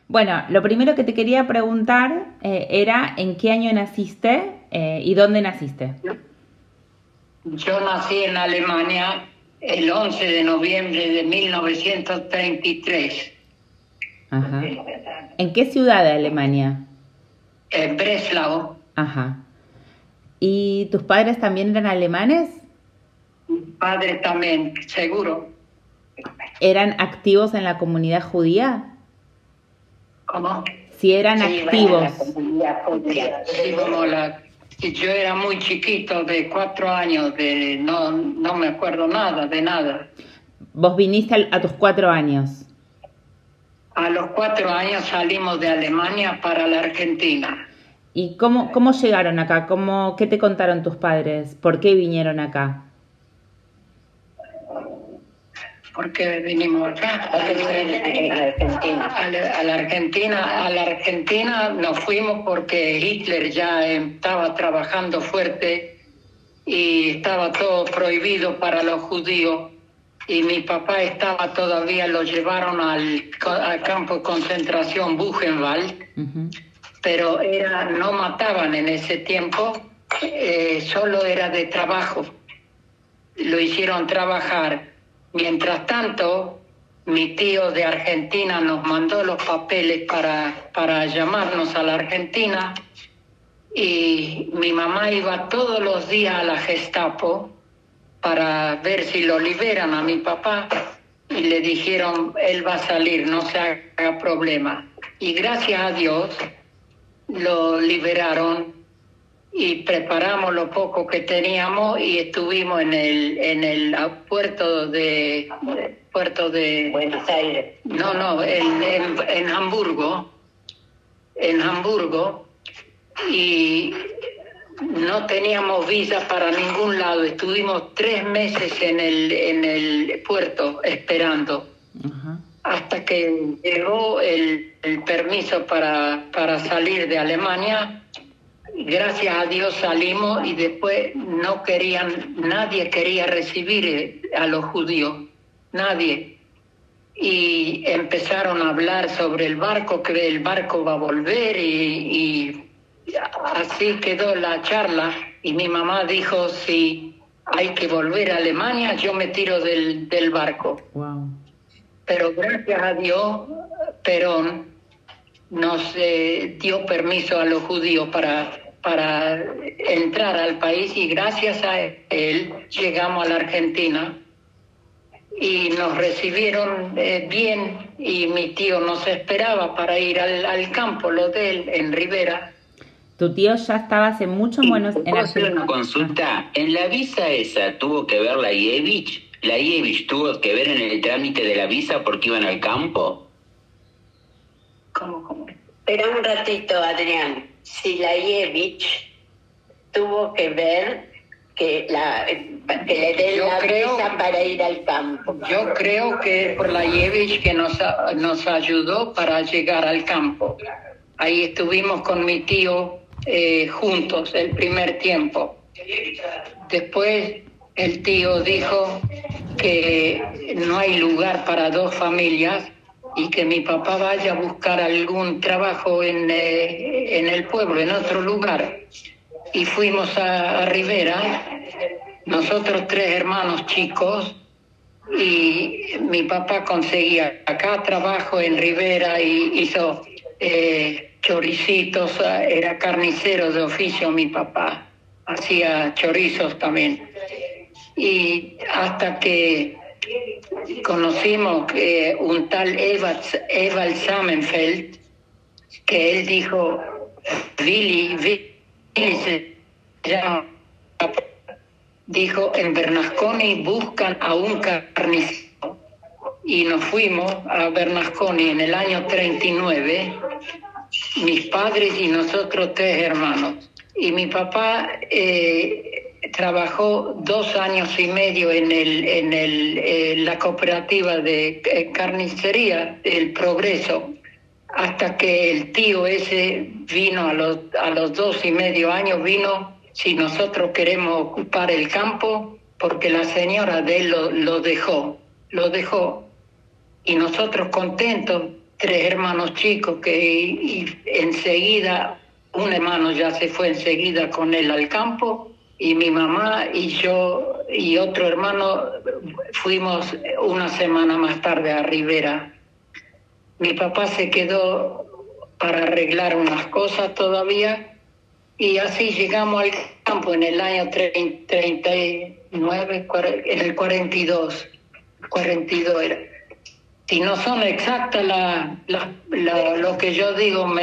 Bueno, lo primero que te quería preguntar era en qué año naciste y dónde naciste. Yo nací en Alemania el 11 de noviembre de 1933, Ajá. ¿En qué ciudad de Alemania? en Breslau. Ajá. ¿Y tus padres también eran alemanes? Padre también, seguro. ¿Eran activos en la comunidad judía? ¿Cómo? Si eran Sí, iban a la activos. comunidad judía. Sí, y yo era muy chiquito, de 4 años, no me acuerdo nada, de nada. Vos viniste a tus 4 años. A los 4 años salimos de Alemania para la Argentina. ¿Y cómo llegaron acá? ¿Qué te contaron tus padres? ¿Por qué vinieron acá? ¿Por qué vinimos acá? A la Argentina. A la Argentina nos fuimos porque Hitler ya estaba trabajando fuerte y estaba todo prohibido para los judíos. Y mi papá estaba todavía, lo llevaron al campo de concentración Buchenwald, pero no mataban en ese tiempo, solo era de trabajo. Lo hicieron trabajar. Mientras tanto, mi tío de Argentina nos mandó los papeles para llamarnos a la Argentina y mi mamá iba todos los días a la Gestapo para ver si lo liberan a mi papá y le dijeron, él va a salir, no se haga problema. Y gracias a Dios lo liberaron y preparamos lo poco que teníamos y estuvimos en el puerto de Buenos Aires. No, en Hamburgo, y no teníamos visa para ningún lado. Estuvimos 3 meses en el puerto esperando. Ajá. Hasta que llegó el permiso para salir de Alemania. Gracias a Dios salimos y después nadie quería recibir a los judíos, nadie. Y empezaron a hablar sobre el barco, que el barco va a volver y así quedó la charla. Y mi mamá dijo, si hay que volver a Alemania, yo me tiro del barco. Wow. Pero gracias a Dios, Perón nos dio permiso a los judíos para entrar al país y gracias a él llegamos a la Argentina y nos recibieron bien y mi tío nos esperaba para ir al campo, lo de él, en Rivera. Tu tío ya estaba hace mucho en Buenos Aires. ¿Puedo hacer una consulta? En la visa esa tuvo que ver la IEVICH. ¿La IEVICH tuvo que ver en el trámite de la visa porque iban al campo? ¿Cómo? Espera un ratito, Adrián. Si la IEVICH tuvo que ver que le den la visa para ir al campo. Yo creo que por la IEVICH que nos ayudó para llegar al campo. Ahí estuvimos con mi tío juntos el primer tiempo. Después el tío dijo que no hay lugar para dos familias y que mi papá vaya a buscar algún trabajo en el pueblo, en otro lugar. Y fuimos a Rivera, nosotros 3 hermanos chicos, y mi papá conseguía acá trabajo en Rivera y hizo choricitos, era carnicero de oficio mi papá, hacía chorizos también. Y hasta que conocimos un tal Ewald Samenfeld, que él dijo, Willy se llama, dijo, en Bernasconi buscan a un carnicero. Y nos fuimos a Bernasconi en el año 39, mis padres y nosotros 3 hermanos. Y mi papá trabajó 2 años y medio en la cooperativa de carnicería, El Progreso, hasta que el tío ese vino a los 2 y medio años, vino si nosotros queremos ocupar el campo, porque la señora de él lo dejó, y nosotros contentos, tres hermanos chicos y enseguida, un hermano ya se fue enseguida con él al campo, y mi mamá y yo y otro hermano fuimos una semana más tarde a Rivera. Mi papá se quedó para arreglar unas cosas todavía, y así llegamos al campo en el año 39, en el 42 era. Si no son exactas lo que yo digo, No,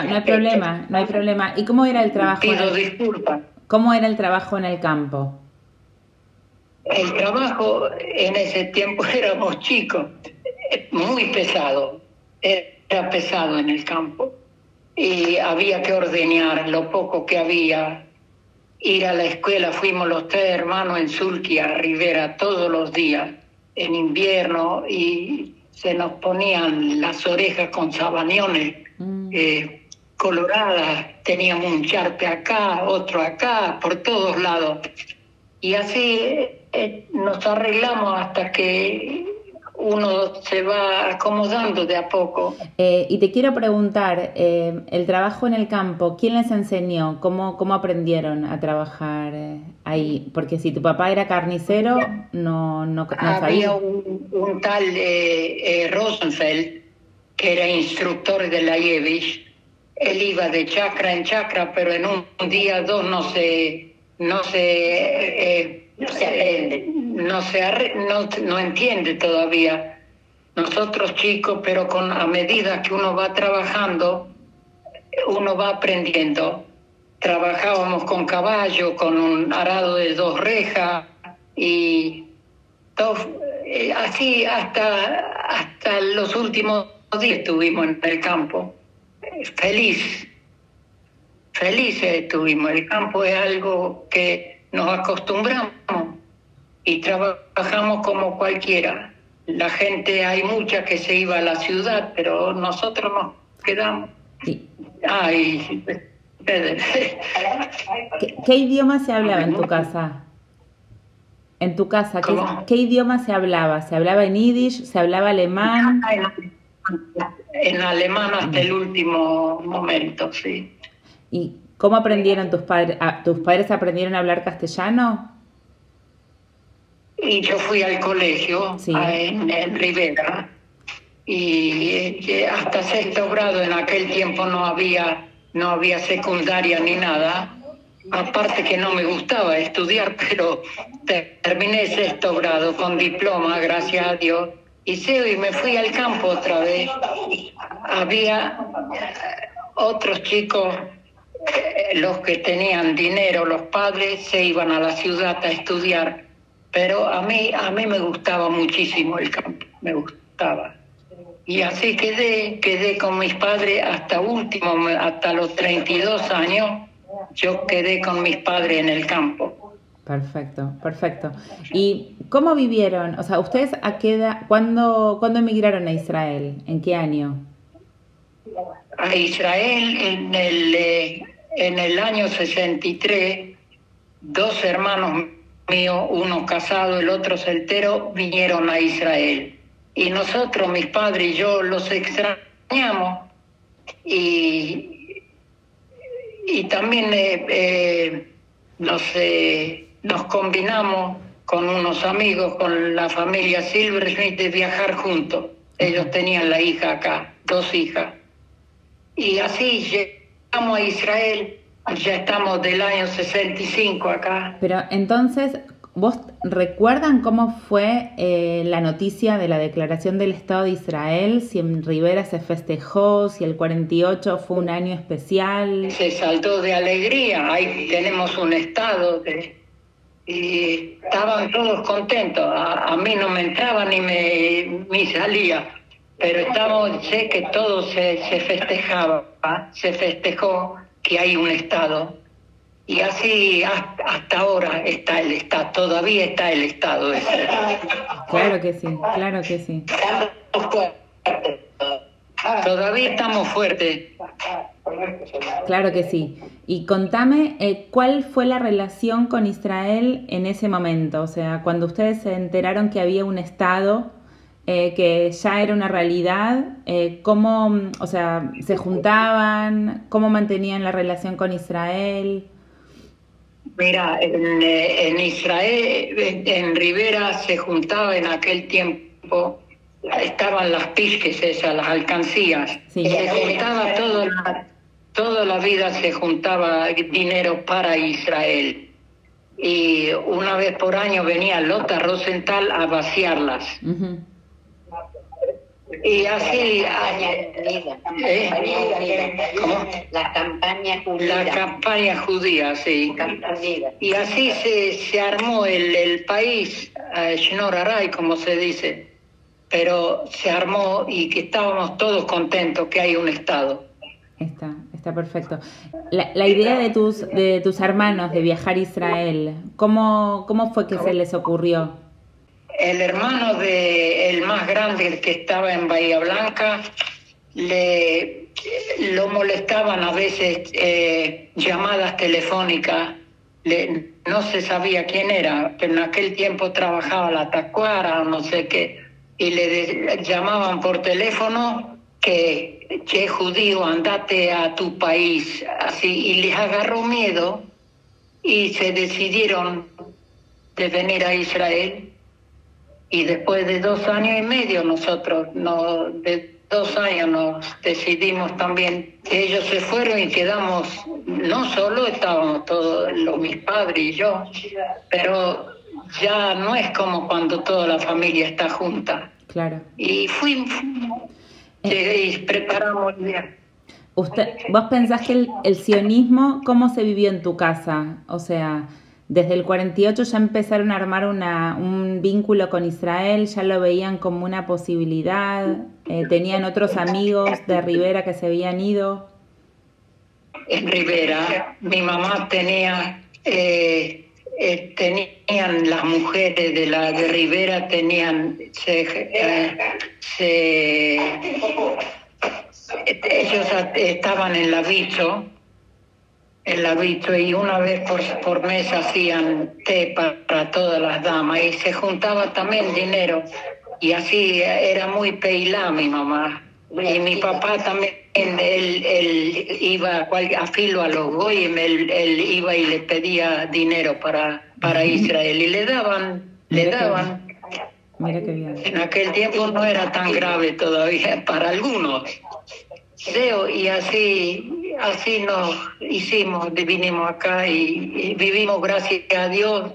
no hay problema, no hay problema. ¿Y cómo era el trabajo? Pido disculpas. ¿Cómo era el trabajo en el campo? El trabajo en ese tiempo éramos chicos, muy pesado, era pesado en el campo. Y había que ordeñar lo poco que había, ir a la escuela. Fuimos los tres hermanos en Sulqui a Rivera todos los días en invierno, y se nos ponían las orejas con sabaniones coloradas. Teníamos un charpe acá, otro acá, por todos lados, y así nos arreglamos hasta que uno se va acomodando de a poco. Y te quiero preguntar, el trabajo en el campo, ¿quién les enseñó? ¿Cómo aprendieron a trabajar ahí? Porque si tu papá era carnicero, no Había sabía. un tal Rosenfeld, que era instructor de la Yevich. Él iba de chacra en chacra, pero en un día, dos no entiende todavía. Nosotros chicos, pero a medida que uno va trabajando, uno va aprendiendo. Trabajábamos con caballo, con un arado de 2 rejas, y así hasta los últimos días estuvimos en el campo. Felices estuvimos. El campo es algo que nos acostumbramos y trabajamos como cualquiera. La gente, hay mucha que se iba a la ciudad, pero nosotros nos quedamos. Sí. ¿Qué idioma se hablaba en tu casa? En tu casa, ¿qué idioma se hablaba? ¿Se hablaba en yiddish? ¿Se hablaba alemán? En alemán hasta el último momento, sí. ¿Y cómo aprendieron tus padres? ¿Tus padres aprendieron a hablar castellano? Y yo fui al colegio, sí, en Rivera, y hasta 6º grado. En aquel tiempo no había secundaria ni nada. Aparte que no me gustaba estudiar, pero terminé 6º grado con diploma, gracias a Dios. Y me fui al campo otra vez. Había otros chicos, los que tenían dinero, los padres, se iban a la ciudad a estudiar. Pero a mí me gustaba muchísimo el campo, me gustaba. Y así quedé con mis padres hasta los 32 años. Yo quedé con mis padres en el campo. Perfecto. ¿Y cómo vivieron? O sea, ¿ustedes a qué edad, cuándo emigraron a Israel? ¿En qué año? A Israel en el año 63, 2 hermanos míos, uno casado, el otro soltero, vinieron a Israel. Y nosotros, mis padres y yo, los extrañamos, y también nos combinamos con unos amigos, con la familia Silversmith, de viajar juntos. Ellos tenían la hija acá, 2 hijas. Y así llegamos a Israel, ya estamos del año 65 acá. Pero entonces, ¿vos recuerdan cómo fue la noticia de la declaración del Estado de Israel? Si en Rivera se festejó, si el 48 fue un año especial. Se saltó de alegría. Ahí tenemos un estado y estaban todos contentos. A mí no me entraba ni me salía, pero sé que todo se festejaba, se festejó que hay un estado. Y así hasta ahora todavía está el Estado ese. Claro que sí. Todavía estamos fuertes. Claro que sí. Y contame, ¿cuál fue la relación con Israel en ese momento? O sea, cuando ustedes se enteraron que había un Estado, que ya era una realidad, ¿cómo, o sea, se juntaban? ¿Cómo mantenían la relación con Israel? Mira, en Israel, en Rivera se juntaba en aquel tiempo, estaban las pisques esas, las alcancías. Sí. Se juntaba toda la vida se juntaba dinero para Israel. Y una vez por año venía Lotta Rosenthal a vaciarlas. Uh-huh. Y así... ¿Cómo? La campaña judía. La campaña judía, sí. Y así se armó el país, Shnor Aray, como se dice. Pero se armó y que estábamos todos contentos que hay un Estado. Está perfecto. La idea de tus hermanos de viajar a Israel, ¿cómo fue que se les ocurrió? El hermano el más grande, el que estaba en Bahía Blanca, lo molestaban a veces llamadas telefónicas. No se sabía quién era, pero en aquel tiempo trabajaba la tacuara o no sé qué, y le llamaban por teléfono que, che judío, andate a tu país, así, y les agarró miedo y se decidieron de venir a Israel. Y después de 2 años y medio nosotros, de 2 años nos decidimos también. Ellos se fueron y quedamos, no solo estábamos todos, mis padres y yo, pero ya no es como cuando toda la familia está junta. Claro. Y fuimos, y preparamos bien. ¿Vos pensás que el sionismo, cómo se vivió en tu casa? O sea, desde el 48 ya empezaron a armar un vínculo con Israel, ya lo veían como una posibilidad, tenían otros amigos de Rivera que se habían ido. En Rivera, mi mamá tenían las mujeres de Rivera, ellos estaban en la Vicho, y una vez por mes hacían té para todas las damas y se juntaba también dinero y así era muy peilá mi mamá. Y mi papá también, él iba a filo a los goyim, él iba y le pedía dinero para Israel y le daban. Mira qué bien. En aquel tiempo no era tan grave todavía para algunos. Y así nos hicimos, vinimos acá y vivimos, gracias a Dios,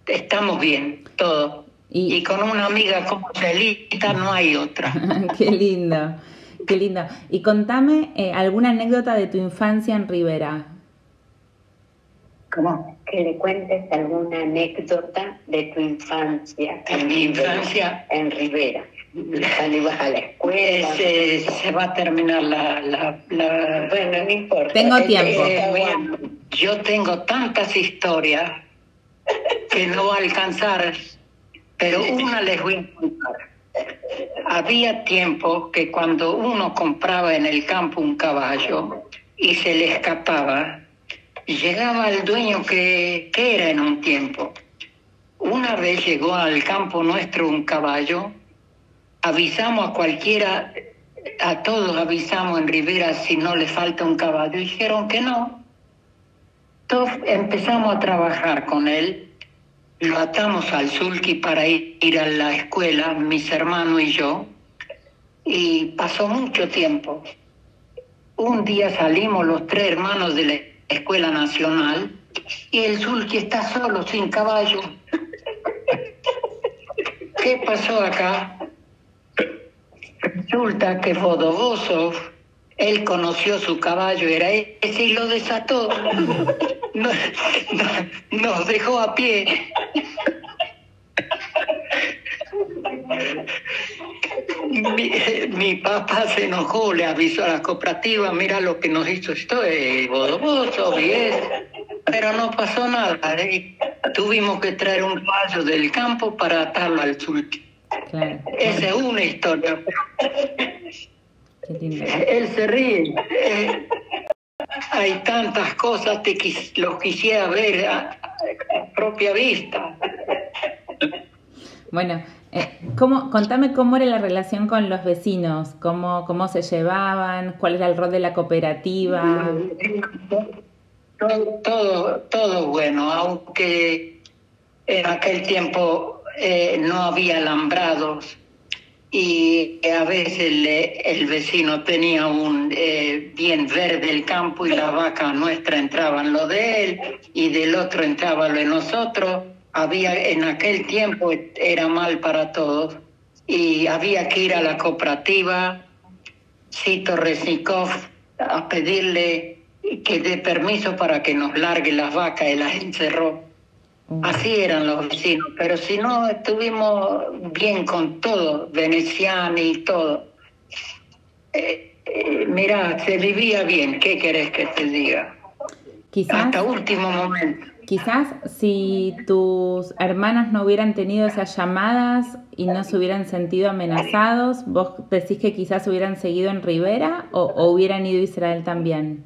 estamos bien, todos. Y con una amiga como Celita no hay otra. Qué lindo, qué lindo. Y contame alguna anécdota de tu infancia en Rivera. ¿Cómo? Que le cuentes alguna anécdota de tu infancia. En mi infancia. En Rivera. Cuando ibas a la escuela. Se va a terminar la... Bueno, no importa. Tengo tiempo. Yo tengo tantas historias que no va a alcanzar, pero una les voy a contar. Había tiempo que cuando uno compraba en el campo un caballo y se le escapaba, llegaba el dueño que era en un tiempo. Una vez llegó al campo nuestro un caballo, avisamos a cualquiera, a todos avisamos en Rivera si no le falta un caballo, dijeron que no. Entonces empezamos a trabajar con él, lo atamos al sulky para ir a la escuela, mis hermanos y yo, y pasó mucho tiempo. Un día salimos los 3 hermanos de la Escuela Nacional y el sulky está solo, sin caballo. ¿Qué pasó acá? Resulta que Vodovosov, él conoció su caballo, era ese, y lo desató. Nos dejó a pie. Mi papá se enojó, le avisó a la cooperativa, mira lo que nos hizo esto, Vodovosov, bien. Pero no pasó nada. Tuvimos que traer un caballo del campo para atarlo al sulky. Claro. Esa es una historia. Él se ríe. Hay tantas cosas que los quisiera ver a propia vista. Bueno, contame cómo era la relación con los vecinos, cómo se llevaban, cuál era el rol de la cooperativa. Todo bueno, aunque en aquel tiempo no había alambrados y a veces el vecino tenía un bien verde el campo y las vacas nuestras entraban lo de él y del otro entraba lo de nosotros. En aquel tiempo era mal para todos y había que ir a la cooperativa Cito Resnikov a pedirle que dé permiso para que nos largue las vacas y las encerró. Así eran los vecinos, pero si no, estuvimos bien con todo, veneciani y todo. Mira, se vivía bien, ¿qué querés que te diga? Hasta último momento. Quizás si tus hermanos no hubieran tenido esas llamadas y no se hubieran sentido amenazados, ¿vos decís que quizás hubieran seguido en Rivera o hubieran ido a Israel también?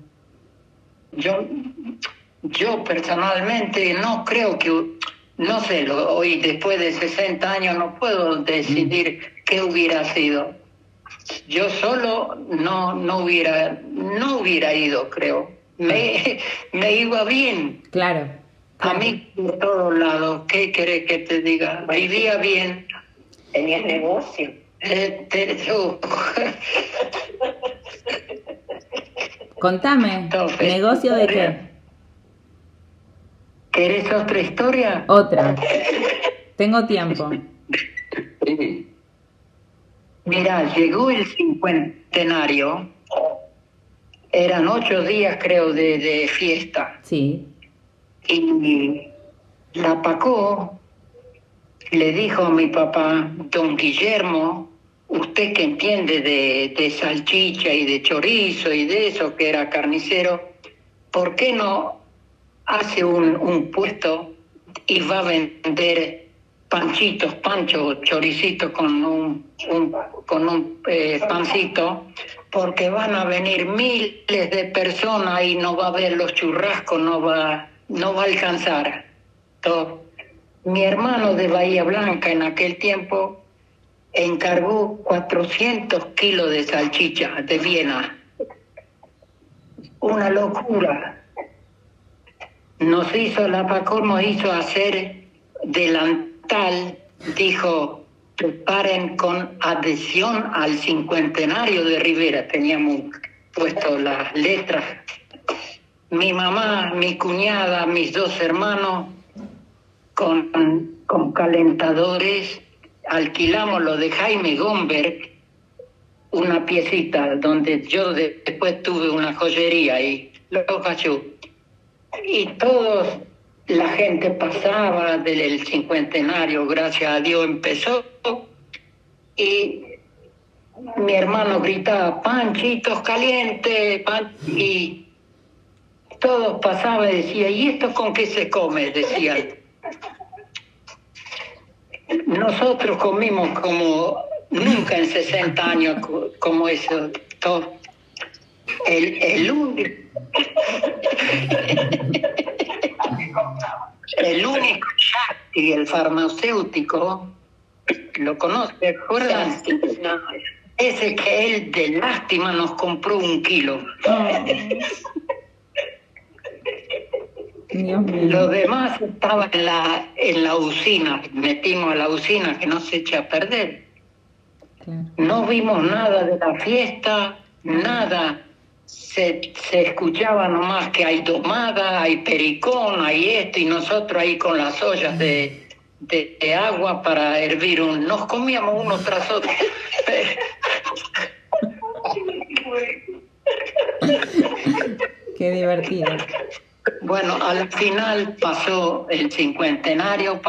Yo personalmente no creo que, no sé, hoy después de 60 años no puedo decidir qué hubiera sido. Yo solo no hubiera ido, creo. Me iba bien. Claro. A mí por todos lados, ¿qué querés que te diga? Vivía bien. ¿Tenías negocio? Contame, ¿negocio de qué? ¿Querés otra historia? Otra. Tengo tiempo. Mira, llegó el cincuentenario. Eran 8 días, creo, de fiesta. Sí. Y la Pacó le dijo a mi papá, don Guillermo, usted que entiende de salchicha y de chorizo y de eso, que era carnicero, ¿por qué no hace un puesto y va a vender panchos, choricitos con un pancito? Porque van a venir miles de personas y no va a haber los churrascos, no va a alcanzar. Entonces, mi hermano de Bahía Blanca en aquel tiempo encargó 400 kilos de salchicha de Viena. Una locura. Nos hizo hacer delantal, dijo, preparen con adhesión al cincuentenario de Rivera. Teníamos puesto las letras. Mi mamá, mi cuñada, mis 2 hermanos, con calentadores, alquilamos lo de Jaime Gomberg, una piecita donde yo después tuve una joyería y lo cachó. Y la gente pasaba del cincuentenario, gracias a Dios empezó, y mi hermano gritaba, panchitos calientes, y todos pasaban y decían, ¿y esto con qué se come? Decían. Nosotros comimos como nunca en 60 años, como eso, todo. El único Shakti, el farmacéutico, ¿lo conoce? ¿Recuerdan? No. Ese que él de lástima nos compró 1 kilo. Dios mío. Lo demás estaba en la usina. Metimos a la usina que no se echa a perder. Claro. No vimos nada de la fiesta, nada. Se escuchaba nomás que hay domada, hay pericón, hay esto, y nosotros ahí con las ollas de agua para hervir. Nos comíamos uno tras otro. Qué divertido. Bueno, al final pasó el cincuentenario,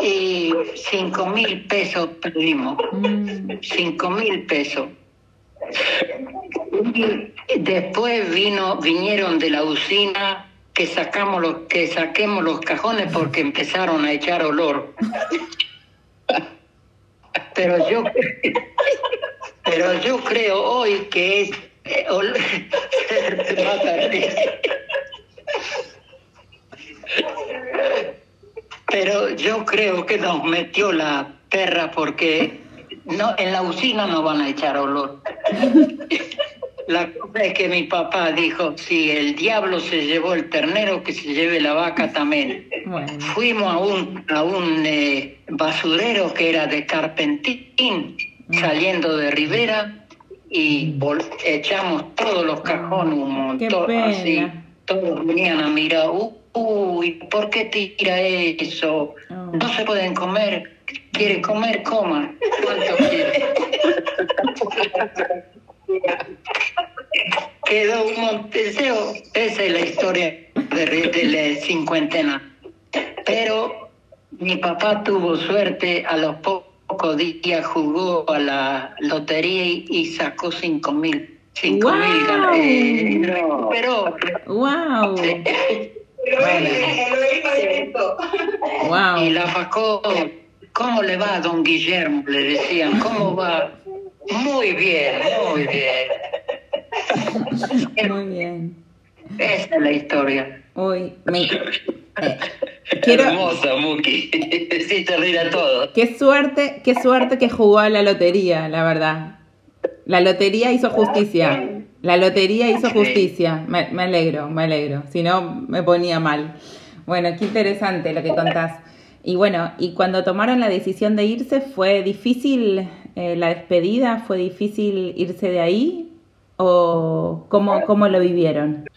y 5.000 pesos perdimos. 5.000 pesos. Y después vinieron de la usina que saquemos los cajones porque empezaron a echar olor. Pero yo creo hoy que es pero yo creo que nos metió la perra porque no, en la usina no van a echar olor. La cosa es que mi papá dijo, si el diablo se llevó el ternero, que se lleve la vaca también. Bueno. Fuimos a un basurero que era de Carpentín, saliendo de Rivera, y echamos todos los cajones, un montón, así. Todos venían a mirar, uy, ¿por qué tira eso? No se pueden comer. ¿Quiere comer? Coma. ¿Cuánto quiere? Quedó un monteseo. Esa es la historia de la cincuentena. Pero mi papá tuvo suerte, a los pocos días jugó a la lotería y sacó 5.000. 5.000 recuperó. ¡Wow! Wow. Y la sacó. ¿Cómo le va a don Guillermo? Le decían. ¿Cómo va? Muy bien, muy bien. Muy bien. Esa es la historia. Uy, Hermosa, Muki. Hiciste reír a todos. Qué suerte que jugó a la lotería, la verdad. La lotería hizo justicia. La lotería hizo justicia. Me alegro. Si no, me ponía mal. Bueno, qué interesante lo que contás. Y bueno, y cuando tomaron la decisión de irse, ¿fue difícil la despedida? ¿Fue difícil irse de ahí? ¿O cómo lo vivieron?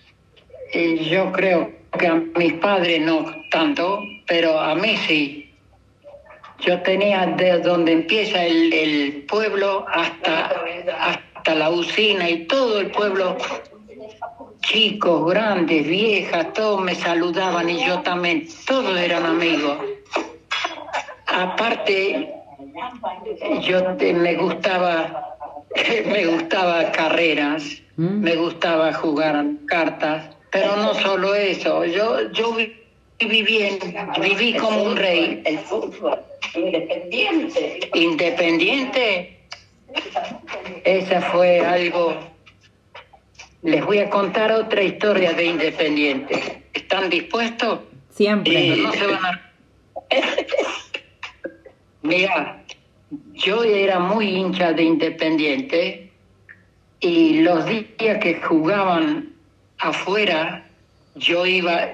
Yo creo que a mis padres no tanto, pero a mí sí. Yo tenía desde donde empieza el pueblo hasta la usina y todo el pueblo, chicos, grandes, viejas, todos me saludaban y yo también, todos eran amigos. Aparte, me gustaba carreras, me gustaba jugar cartas, pero no solo eso, yo viví como un rey. El fútbol, Independiente. Independiente, esa fue algo. Les voy a contar otra historia de Independiente. ¿Están dispuestos? Siempre. No se van a... Mira, yo era muy hincha de Independiente y los días que jugaban afuera, yo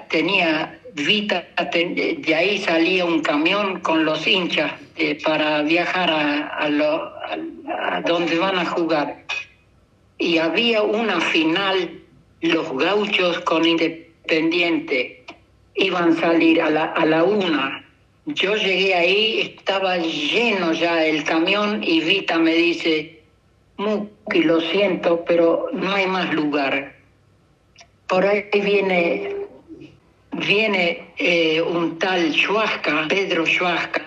tenía Vita, de ahí salía un camión con los hinchas para viajar a donde van a jugar. Y había una final, los Gauchos con Independiente, iban a salir a la 1. Yo llegué ahí, estaba lleno ya el camión y Vita me dice, Muki, lo siento, pero no hay más lugar. Por ahí viene un tal Shuasca, Pedro Shuasca,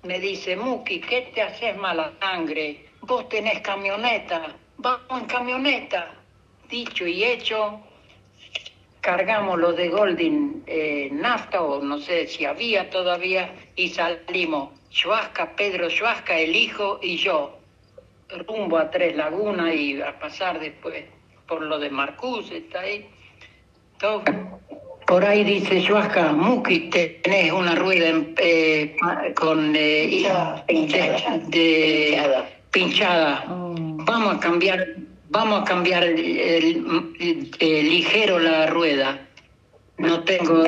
me dice, Muki, ¿qué te haces mala sangre? Vos tenés camioneta, vamos en camioneta. Dicho y hecho, cargamos lo de Golding nafta, o no sé si había todavía, y salimos, Shuasca, Pedro Shuasca, el hijo y yo, rumbo a Tres Lagunas y a pasar después por lo de Marcús, está ahí. Todo. Por ahí dice Shuasca, Muki, tenés una rueda pinchada. Vamos a cambiar ligero la rueda. No tengo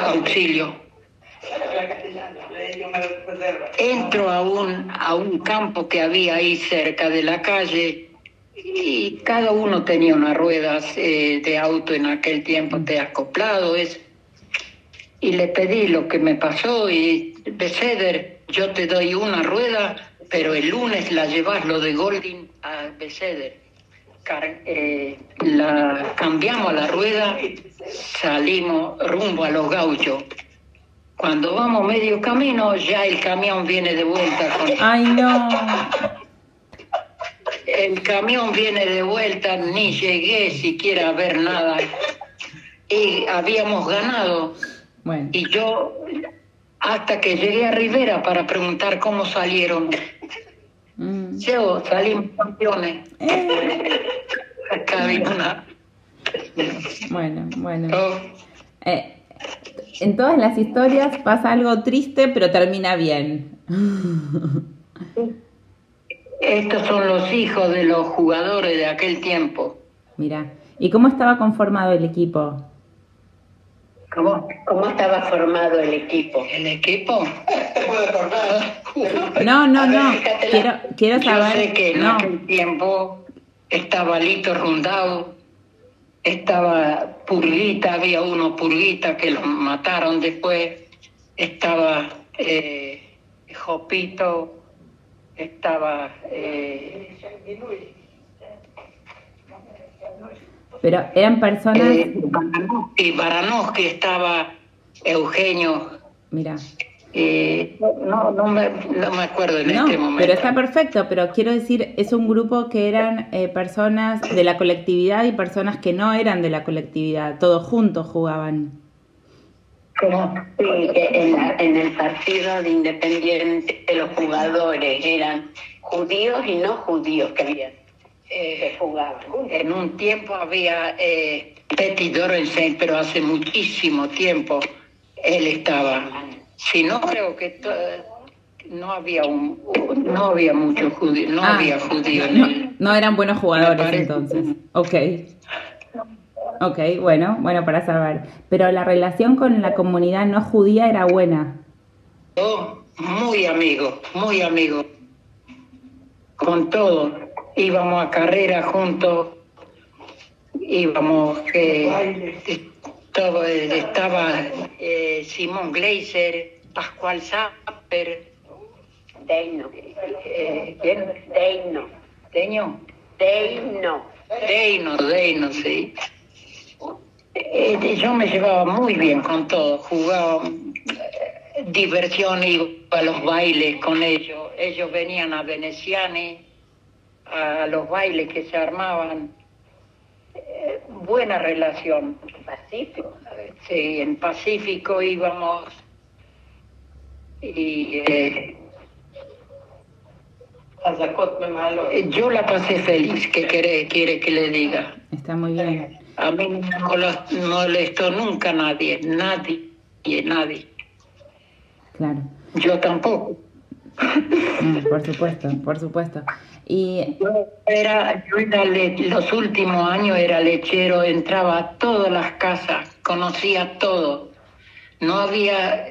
auxilio. Entro a un campo que había ahí cerca de la calle. Y cada uno tenía unas ruedas de auto en aquel tiempo, de acoplado. Y le pedí lo que me pasó y, Beceder, yo te doy una rueda, pero el lunes la llevas lo de Golding a Beceder. La cambiamos a la rueda, salimos rumbo a los Gauchos. Cuando vamos medio camino, ya el camión viene de vuelta. ¡Ay, no! El camión viene de vuelta, ni llegué siquiera a ver nada. Y habíamos ganado. Bueno. Y yo, hasta que llegué a Rivera para preguntar cómo salieron, yo salimos campeones. Acá hay una. Bueno. Oh. En todas las historias pasa algo triste, pero termina bien. Estos son los hijos de los jugadores de aquel tiempo. Mira, ¿y cómo estaba conformado el equipo? ¿Cómo estaba formado el equipo? ¿El equipo? No. Quiero Yo saber. sé que en No. aquel tiempo estaba Lito Rundao, estaba Purguita, había uno Purguita que lo mataron después, estaba Jopito, estaba... Pero eran personas. Baranowski, estaba Eugenio. Mira. No me acuerdo en este momento. Pero está perfecto, pero quiero decir, es un grupo que eran personas de la colectividad y personas que no eran de la colectividad, todos juntos jugaban. ¿Cómo? Sí, que en el partido de Independiente los jugadores eran judíos y no judíos que jugaban. En un tiempo había Petit Dorenstein, pero hace muchísimo tiempo él estaba. Si no, creo que no había muchos judíos, había judíos en él. No eran buenos jugadores entonces. Ok, bueno, para saber. Pero la relación con la comunidad no judía era buena. Muy amigo. Con todo. Íbamos a carrera juntos. Íbamos estaba Simón Gleiser, Pascual Zapper, Deino. ¿quién? Deino, sí. Yo me llevaba muy bien con todos, jugaba diversión, iba a los bailes con ellos. Ellos venían a Veneciani, a los bailes que se armaban. Buena relación. Pacífico. Sí, en Pacífico íbamos y yo la pasé feliz. ¿Qué quiere que le diga? Está muy bien. A mí no me molestó nunca nadie. Claro. Yo tampoco. Por supuesto. Y los últimos años era lechero, entraba a todas las casas, conocía todo. No había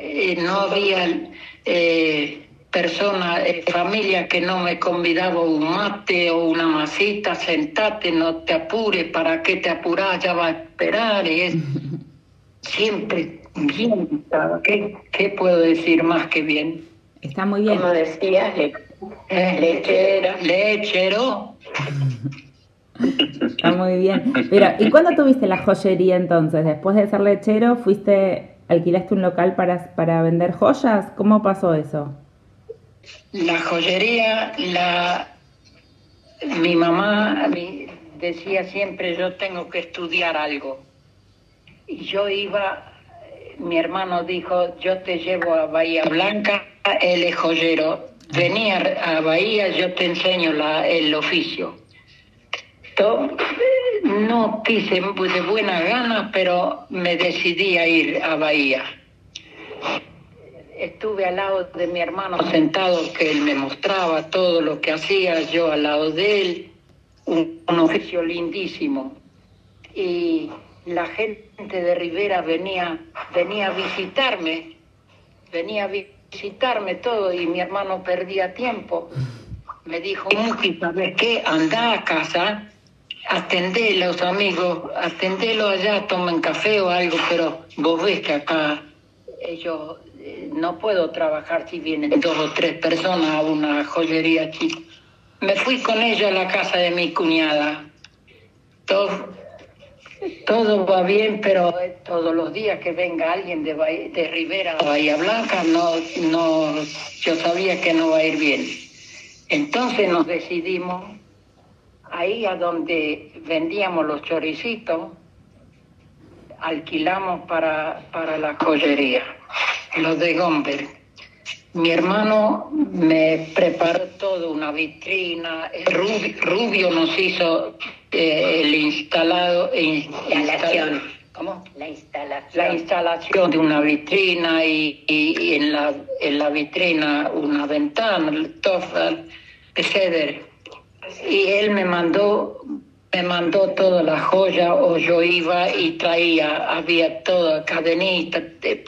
persona, familia que no me convidaba un mate o una masita, sentate, no te apures, ¿para qué te apurás? Ya va a esperar. Siempre bien. ¿Qué puedo decir más que bien? Está muy bien. Como decías, lechero. Está muy bien. Pero, ¿y cuándo tuviste la joyería entonces? Después de ser lechero, alquilaste un local para vender joyas. ¿Cómo pasó eso? La joyería, mi mamá decía siempre, yo tengo que estudiar algo. Y yo iba, mi hermano dijo, yo te llevo a Bahía Blanca, él es joyero. Venía a Bahía, yo te enseño el oficio. No quise de buena gana, pero me decidí a ir a Bahía. Estuve al lado de mi hermano sentado, que él me mostraba todo lo que hacía, yo al lado de él, un oficio lindísimo. Y la gente de Rivera venía a visitarme todo, y mi hermano perdía tiempo. Me dijo, Muji, ¿sabes qué? Andá a casa, atendé a los amigos, atendelo allá, tomen café o algo, pero vos ves que acá ellos... no puedo trabajar si vienen 2 o 3 personas a una joyería chica. Me fui con ella a la casa de mi cuñada. Todo va bien, pero todos los días que venga alguien de Rivera a Bahía Blanca, yo sabía que no va a ir bien. Entonces nos decidimos ahí a donde vendíamos los choricitos, alquilamos para la joyería, los de Gomberg. Mi hermano me preparó todo, una vitrina. Rubio nos hizo el instalación. ¿Cómo? La instalación. La instalación de una vitrina y en la vitrina una ventana, el Tofel, Beseder. Y él me mandó toda la joya, o yo iba y traía, había toda cadenita,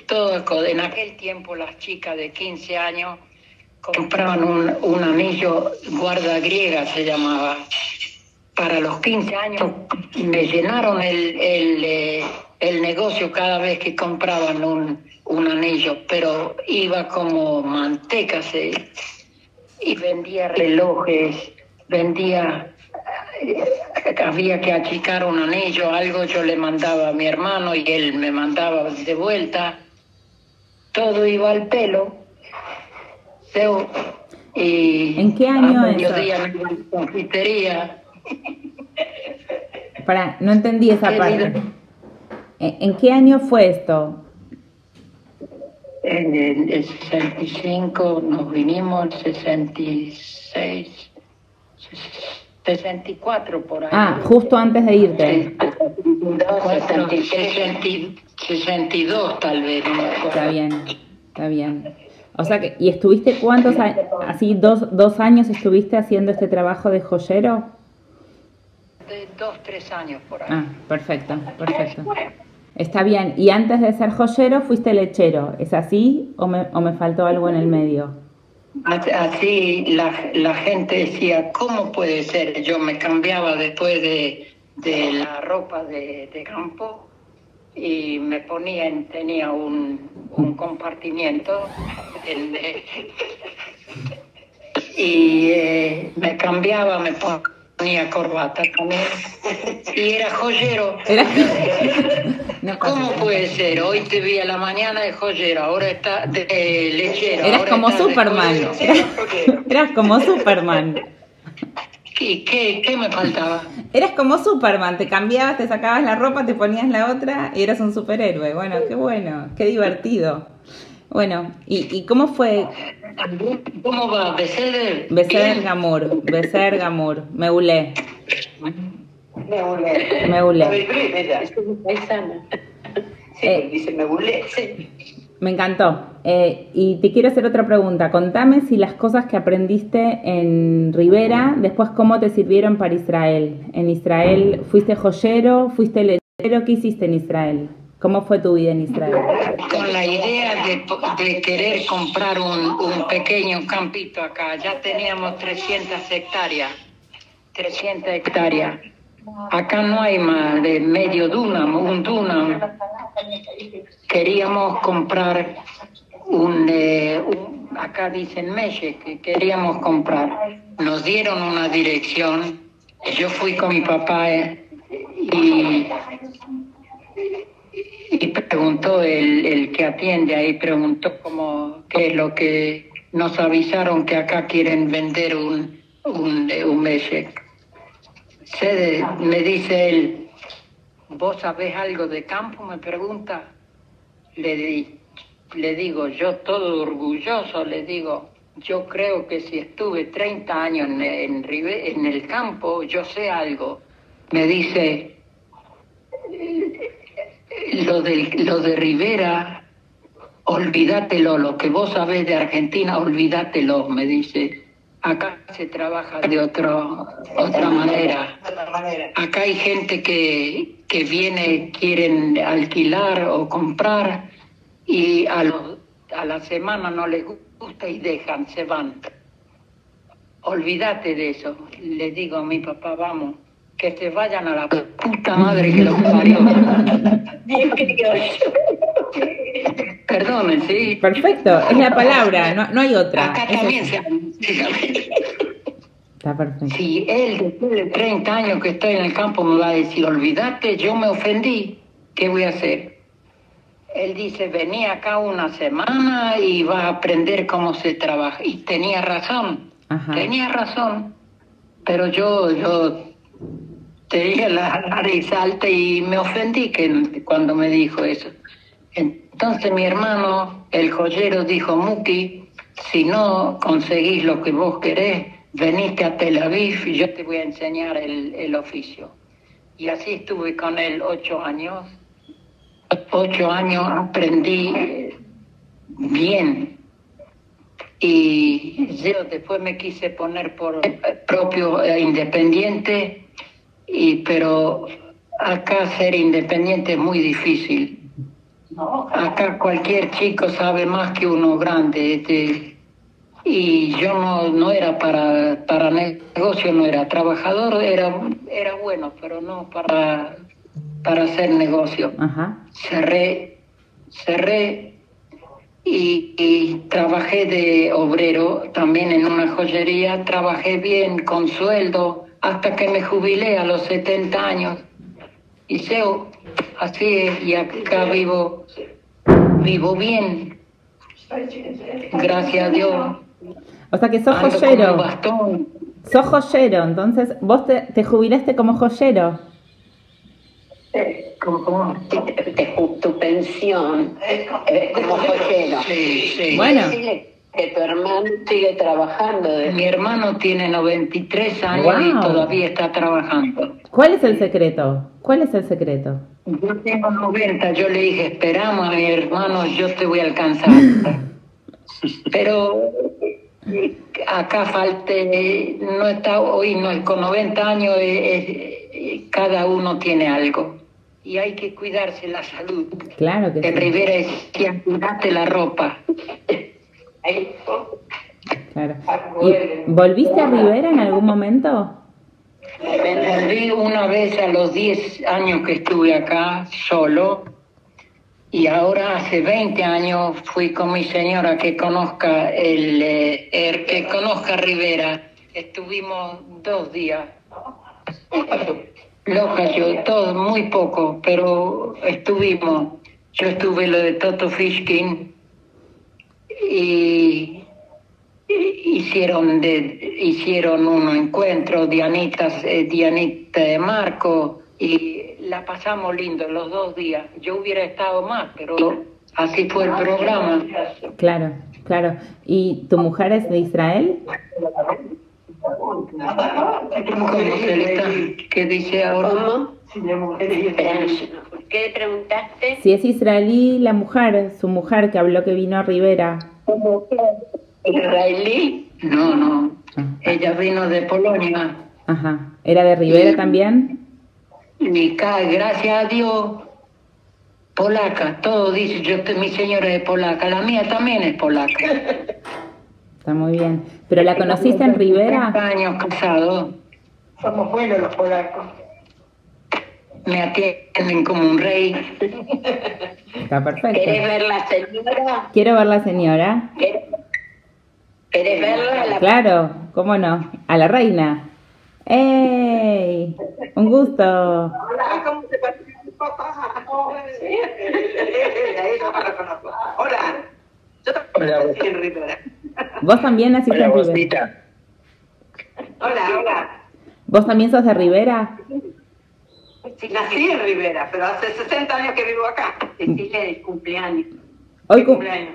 toda. En aquel tiempo las chicas de 15 años compraban un anillo guarda griega, se llamaba. Para los 15 años me llenaron el negocio cada vez que compraban un anillo, pero iba como manteca, y vendía relojes, había que achicar un anillo, algo yo le mandaba a mi hermano y él me mandaba de vuelta, todo iba al pelo. Y ¿En qué año a eso? mediodía me iba a la confitería. No entendí esa parte. ¿En qué año fue esto? En el 65 nos vinimos, 66, 64 por ahí. Ah, justo antes de irte. 62 tal vez. No me acuerdo. Está bien. O sea que, ¿y estuviste cuántos años? ¿Así 2 años estuviste haciendo este trabajo de joyero? De 2-3 años por ahí. Ah, perfecto. Está bien. ¿Y antes de ser joyero fuiste lechero? ¿Es así o me faltó algo en el medio? Así la gente decía, ¿cómo puede ser? Yo me cambiaba después de la ropa de campo y me tenía un compartimiento y me cambiaba, me ponía corbata también y era joyero. No, ¿Cómo puede ser? Hoy te vi a la mañana de joyero, ahora está de lechero. Eras ahora como está de Superman. joyero. Eras como Superman. ¿Qué me faltaba? Eras como Superman, te cambiabas, te sacabas la ropa, te ponías la otra y eras un superhéroe. Bueno, qué divertido. Bueno, ¿y cómo fue? ¿Cómo va? Beser Bien. Gamur, Meulé. Meulé. Paisana. Sí, dice Meulé. Sí. Me encantó. Y te quiero hacer otra pregunta. Contame si las cosas que aprendiste en Rivera, después cómo te sirvieron para Israel. En Israel, ¿fuiste joyero? ¿Fuiste lechero? ¿Qué hiciste en Israel? ¿Cómo fue tu vida en Israel? Con la idea de querer comprar un pequeño campito acá. Ya teníamos 300 hectáreas. Acá no hay más de medio dúnam, un dúnam. Queríamos comprar acá dicen meche, que queríamos comprar. Nos dieron una dirección. Yo fui con mi papá y preguntó el que atiende ahí, preguntó qué es lo que nos avisaron, que acá quieren vender un meche. Me dice él, ¿vos sabés algo de campo? Me pregunta. Le digo, yo todo orgulloso, le digo, yo creo que si estuve 30 años en el campo, yo sé algo. Me dice, lo de Rivera, olvídatelo, lo que vos sabés de Argentina, olvídatelo, me dice. Acá se trabaja de otra manera. Acá hay gente que viene, quieren alquilar o comprar y a la semana no les gusta y dejan, se van. Olvídate de eso. Le digo a mi papá, vamos, que se vayan a la puta madre que los parió. Perdón, sí. Perfecto, es la palabra, no hay otra. Acá también se Está perfecto. Si él después de 30 años que estoy en el campo me va a decir, olvídate, yo me ofendí, ¿qué voy a hacer? Él dice, vení acá una semana y vas a aprender cómo se trabaja. Y tenía razón, pero yo tenía la nariz alta y me ofendí cuando me dijo eso. Entonces mi hermano, el joyero, dijo, Muki, si no conseguís lo que vos querés, veniste a Tel Aviv y yo te voy a enseñar el oficio. Y así estuve con él 8 años 8 años aprendí bien. Y yo después me quise poner por propio independiente, pero acá ser independiente es muy difícil. Acá cualquier chico sabe más que uno grande. Y yo no era para negocio, no era trabajador, era bueno, pero no para hacer negocio. Ajá. Cerré y trabajé de obrero también en una joyería, trabajé bien con sueldo hasta que me jubilé a los 70 años. Y así es, y acá vivo bien, gracias a Dios. O sea que sos Ando joyero. con un bastón. Sos joyero, entonces vos te jubilaste como joyero. ¿Cómo? Tu pensión como joyero. Sí. Bueno. Decirle que tu hermano sigue trabajando. Mi hermano tiene 93 años Wow. y todavía está trabajando. ¿Cuál es el secreto? ¿Cuál es el secreto? Yo tengo 90, yo le dije, esperamos a mi hermano, yo te voy a alcanzar. Pero acá no está hoy, no, con 90 años cada uno tiene algo. Y hay que cuidarse la salud. Claro que En sí. Rivera decían, cuidate la ropa. Claro. ¿Y volviste a Rivera en algún momento? Volví una vez a los 10 años que estuve acá solo, y ahora hace 20 años fui con mi señora que conozca que conozca Rivera. Estuvimos 2 días. Loca yo, todo muy poco, pero estuvimos. Yo estuve lo de Toto Fishkin y hicieron un encuentro, Dianita de Marco, y la pasamos lindo los 2 días. Yo hubiera estado más, pero así fue el programa. Claro, claro. ¿Y tu mujer es de Israel? ¿Cómo se le está? ¿Qué dice ahora? ¿Cómo? ¿Qué preguntaste? Si es israelí la mujer, su mujer que habló que vino a Rivera. ¿Israelí? No. Ella vino de Polonia. Ajá. ¿Era de Rivera también? Y gracias a Dios, polaca, todo dice, mi señora es polaca, la mía también es polaca. Está muy bien. ¿Pero la conociste en 30 Rivera? años casados. Somos buenos los polacos. Me atienden como un rey. Está perfecto. ¿Querés ver la señora? Quiero ver la señora. ¿Querés verla? Claro, ¿cómo no? A la reina. ¡Ey! Un gusto. Hola, ¿cómo te parece mi papá? Eso no lo conozco. Hola. Yo también nací en Rivera. ¿Vos también naciste Hola, en Rivera? Rosita. Hola. ¿Vos también sos de Rivera? Sí, nací en Rivera, pero hace 60 años que vivo acá. Decirle del cumpleaños. Hoy Cumpleaños.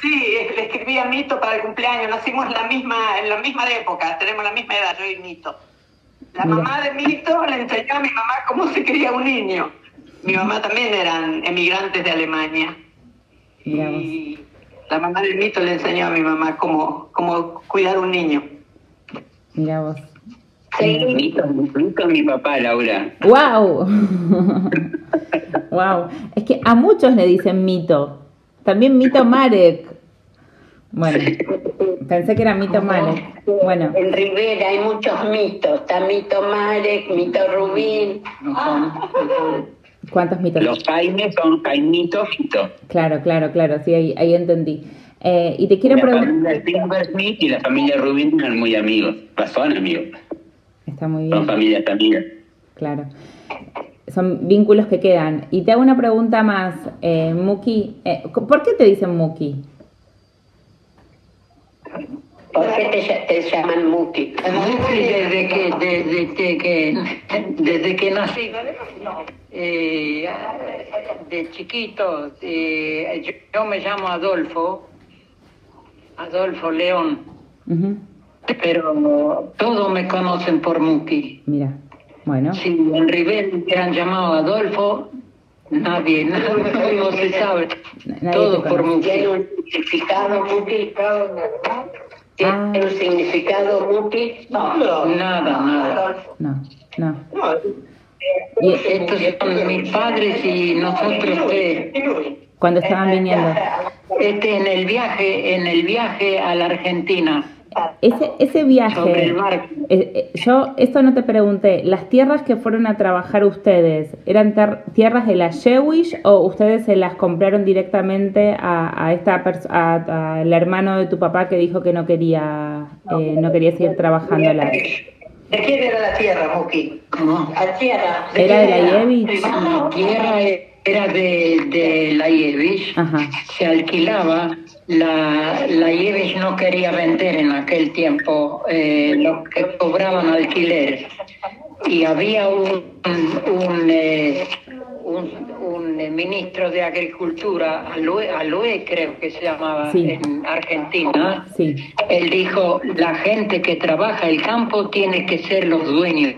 Sí, le escribí a Mito para el cumpleaños. Nacimos en la misma época, tenemos la misma edad, yo y Mito. La Mira. mamá de Mito le enseñó a mi mamá cómo se cría un niño. Mi mamá también eran emigrantes de Alemania. Mirá vos. Y la mamá de Mito le enseñó a mi mamá cómo cuidar un niño. Mirá vos. Mito mi papá, Laura. ¡Wow! ¡Wow! Es que a muchos le dicen Mito. También Mito Marek. Bueno, pensé que era Mito Marek. Bueno, En Rivera hay muchos mitos. Está Mito Marek, Mito Rubín. ¿cuántos mitos? Los Jaimes son Jaimito Fito. Claro, sí, ahí entendí. Y te quiero La preguntar... familia Silversmith y la familia Rubin eran muy amigos. Son amigos. Está muy Son bien, familias amigas. claro. Son vínculos que quedan. Y te hago una pregunta más, Muki. ¿Por qué te dicen Muki? ¿Por qué te llaman Muki? Desde que nací, de chiquito, yo me llamo Adolfo León, Ujú. pero todos me conocen por Muki. Mira, bueno, Si en Rivera me hubieran llamado Adolfo, Nadie, no se sabe. Nadie Todo te por conoce. Muki. ¿Tiene un significado, Muki? ¿Tiene un significado, Muki? Nada. No. Y Estos son mis padres y nosotros tres. cuando estaban viniendo, En el viaje a la Argentina, ese sobre viaje, el barco. yo esto no te pregunté, ¿las tierras que fueron a trabajar ustedes eran tierras de la Jewish o ustedes se las compraron directamente al hermano de tu papá que dijo que no quería seguir trabajándola? ¿De quién era la tierra, Muki? ¿Cómo? La tierra. ¿Era de la Yevich? La tierra era de la Yevich, Ajá. se alquilaba. La Yevich no quería vender en aquel tiempo lo que cobraban alquiler. Y había un ministro de Agricultura, Aloe creo que se llamaba, Sí. en Argentina. Sí. Él dijo, la gente que trabaja el campo tiene que ser los dueños.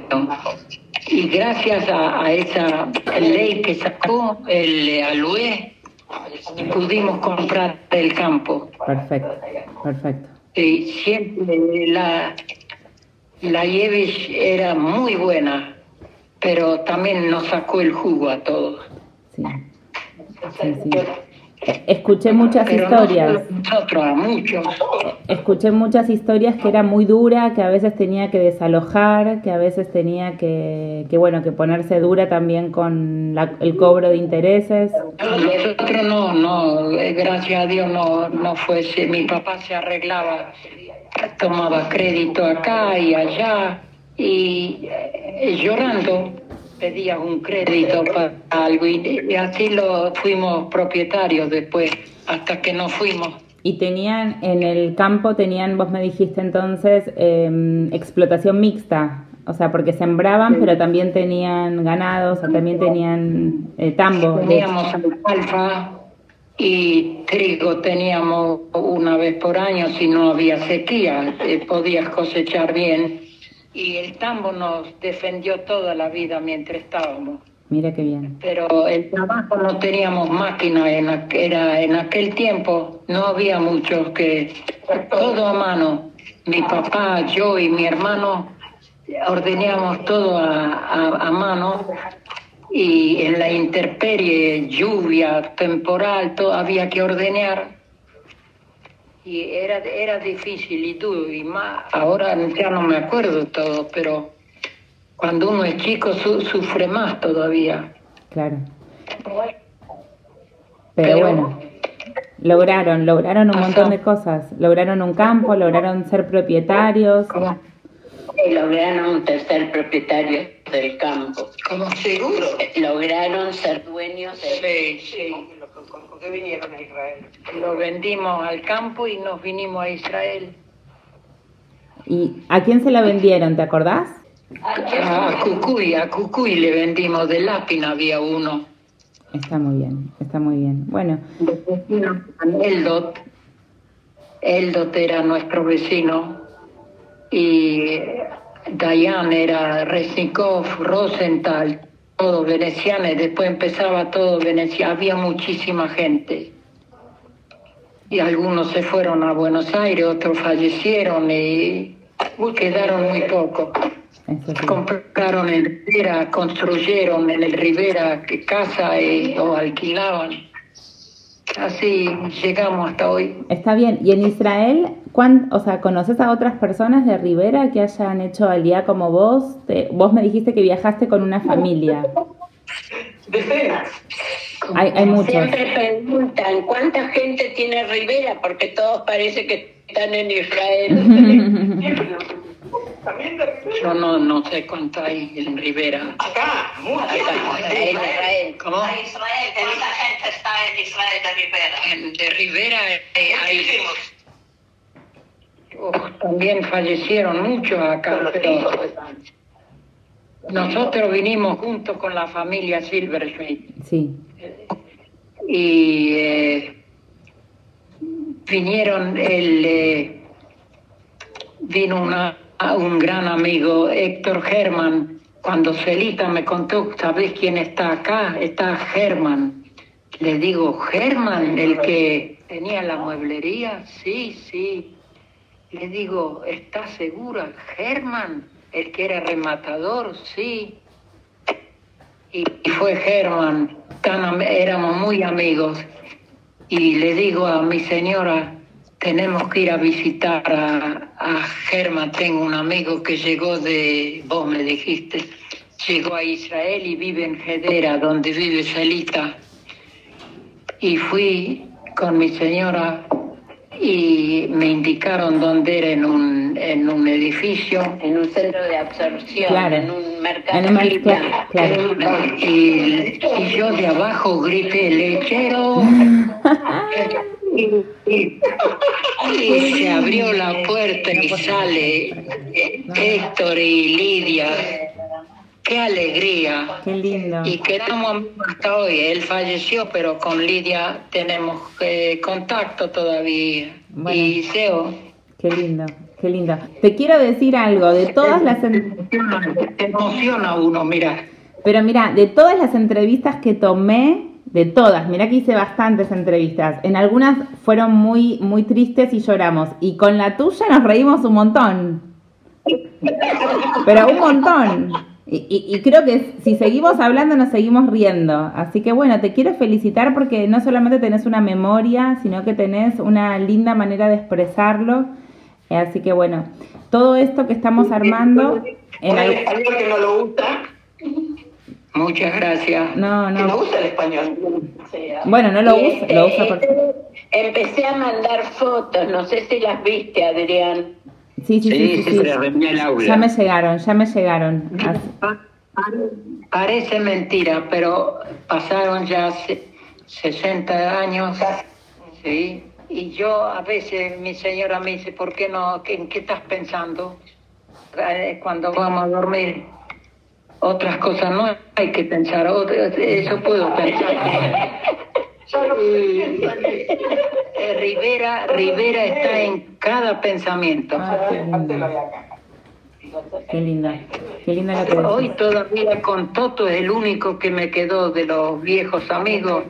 Y gracias a esa ley que sacó el Aloe, pudimos comprar el campo. Perfecto. Y siempre la Yevich era muy buena, pero también nos sacó el jugo a todos. Sí. Escuché muchas Pero historias. no solo nosotros, a muchos. Escuché muchas historias que era muy dura, que a veces tenía que desalojar, que a veces tenía que ponerse dura también con el cobro de intereses. Nosotros no, gracias a Dios no fue. Mi papá se arreglaba, tomaba crédito acá y allá y llorando pedía un crédito para algo y así lo fuimos propietarios después, hasta que nos fuimos. Y tenían, en el campo vos me dijiste entonces, explotación mixta, o sea, porque sembraban, pero también tenían ganado, o sea, también tenían tambo. Teníamos alfalfa y trigo, teníamos una vez por año, si no había sequía, podías cosechar bien. Y el tambo nos defendió toda la vida mientras estábamos. Mira qué bien. Pero el trabajo no teníamos máquina, en aquel tiempo no había muchos, que todo a mano. Mi papá, yo y mi hermano ordenábamos todo a mano y en la intemperie, lluvia, temporal, todo había que ordenar. Y era difícil y duro, y más, ahora ya no me acuerdo todo, pero cuando uno es chico sufre más todavía. Claro. Pero bueno, lograron un montón de cosas. Lograron un campo, lograron ser propietarios. ¿Cómo? Lograron ser propietarios del campo. ¿Cómo? ¿Seguro? Lograron ser dueños del Sí. ¿Con qué vinieron a Israel? Lo vendimos al campo y nos vinimos a Israel. ¿Y a quién se la vendieron, te acordás? A Cucuy le vendimos, de Lápina había uno. Está muy bien. Bueno, Eldot era nuestro vecino y Dayan era Resnikov, Rosenthal, todos venecianos. Después empezaba todo Venecia, había muchísima gente. Y algunos se fueron a Buenos Aires, otros fallecieron y quedaron muy pocos. eso sí. Compraron en Rivera, construyeron en el Rivera casa o alquilaban. Así llegamos hasta hoy. Está bien. ¿Y en Israel, conoces a otras personas de Rivera que hayan hecho aliyá como vos? Vos me dijiste que viajaste con una familia. Decenas. Hay muchos. Siempre preguntan ¿cuánta gente tiene Rivera? Porque todos parece que están en Israel. También de Rivera. Yo no sé cuánto hay en Rivera. Acá, muchísimo. En Israel. ¿Cómo? En Israel, ¿cuánta gente está en Israel de Rivera? De Rivera hay Muchísimos. también fallecieron muchos acá, pero nosotros vinimos junto con la familia Silverstein Sí. y vinieron vino un gran amigo, Héctor Herman, cuando Celita me contó, ¿sabés quién está acá? Está Germán. Le digo, ¿Germán, el que tenía la mueblería? Sí, sí. Le digo, ¿estás segura? ¿Germán, el que era rematador? Sí. Y fue Germán, éramos muy amigos. Y le digo a mi señora, tenemos que ir a visitar a Germán. Tengo un amigo que llegó vos me dijiste, llegó a Israel y vive en Hedera, donde vive Celita. Y fui con mi señora y me indicaron dónde era en un edificio. En un centro de absorción, claro, en un mercado. Claro. Y yo de abajo grité, lechero. Y se abrió la puerta y sale Héctor y Lidia. ¡Qué alegría! ¡Qué lindo! Y quedamos amigos hasta hoy. Él falleció, pero con Lidia tenemos contacto todavía. Bueno, y Seo. ¡Qué lindo! ¡Qué lindo! Te quiero decir algo, de todas las... Te emociona uno, mira. Pero mira, de todas las entrevistas que tomé, de todas, mira que hice bastantes entrevistas, en algunas fueron muy, muy tristes y lloramos, y con la tuya nos reímos un montón. Pero un montón. Y creo que si seguimos hablando nos seguimos riendo. Así que bueno, te quiero felicitar porque no solamente tenés una memoria, sino que tenés una linda manera de expresarlo. Así que bueno, todo esto que estamos armando... español que no lo usa. Muchas gracias. No. Que no usa el español. Bueno, no lo usa, lo usa por... Empecé a mandar fotos, no sé si las viste, Adrián. Sí. Ya me llegaron. Parece mentira, pero pasaron ya 60 años, ¿sí? Y yo a veces, mi señora me dice, ¿por qué no? ¿En qué estás pensando? Cuando vamos a dormir, otras cosas no hay que pensar, eso puedo pensar. Rivera está en cada pensamiento. Qué linda la que Hoy todavía con Toto es el único que me quedó de los viejos amigos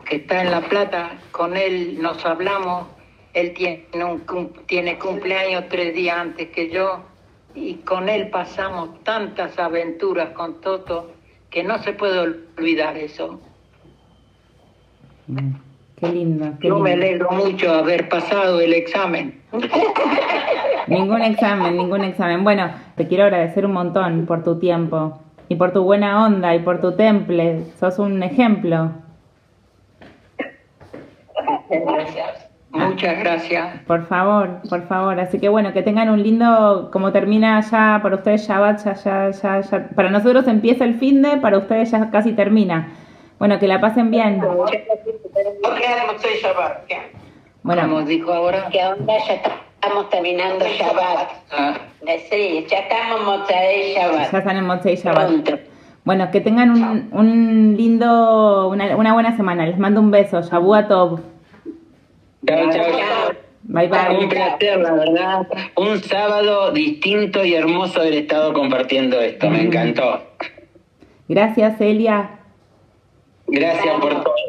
que está en La Plata. Con él nos hablamos. Él tiene cumpleaños 3 días antes que yo y con él pasamos tantas aventuras con Toto que no se puede olvidar eso. Qué lindo. Yo me alegro mucho de haber pasado el examen. Ningún examen. Bueno, te quiero agradecer un montón por tu tiempo y por tu buena onda y por tu temple. Sos un ejemplo. Muchas gracias. Por favor. Así que bueno, que tengan un lindo, como termina ya para ustedes Shabbat, ya. Para nosotros empieza el finde, para ustedes ya casi termina. Bueno, que la pasen bien. Bueno, como dijo ahora. Que ahora ya estamos terminando Shabbat. Sí, ya estamos Motzei Shabbat. Ya están en Motzei Shabbat. Bueno, que tengan un lindo, una buena semana. Les mando un beso. Shabbat Tov. Chao. Bye. Un placer, la verdad. Un sábado distinto y hermoso haber estado compartiendo esto. Me encantó. Gracias, Celia. Gracias por todo.